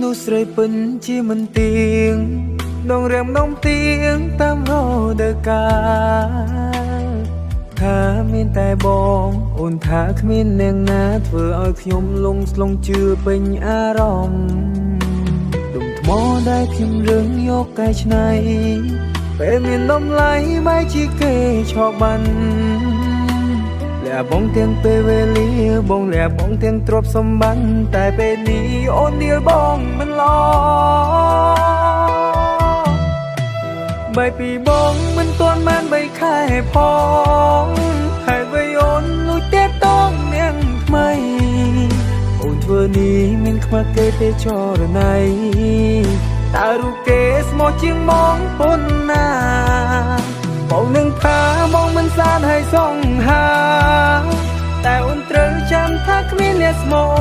នោះស្រីពិនជាមិនទៀងដងរៀមដងទៀងតាមរដូវកាលថាមានតែបងអូនថាគ្មានអ្នកណាធ្វើឲ្យខ្ញុំលងស្លងជឿពេញអារម្មណ៍ដុំថ្មដែលខ្ញុំរឿងយកកែច្នៃពេលមានតម្លៃបែរជាគេឆោបបានលះបងទាំងពេលវេលាបងលះបងទាំងទ្រព្យសម្បត្តិតែពេលនេះអូនដៀលបងមិនឡបែបពីបងមិនទាន់បាន3ខែផងហើយវ័យអូនលួចទេតងនាងថ្មីអូនធ្វើនេះមានខ្វះគេទេចរណៃតើរូបគេស្មោះជាងមកប៉ុណ្ណាបងនឹងថាបងមិនសានឲ្យសងហាតែអូនត្រូវចាំថាគ្មានអ្នកស្មោះ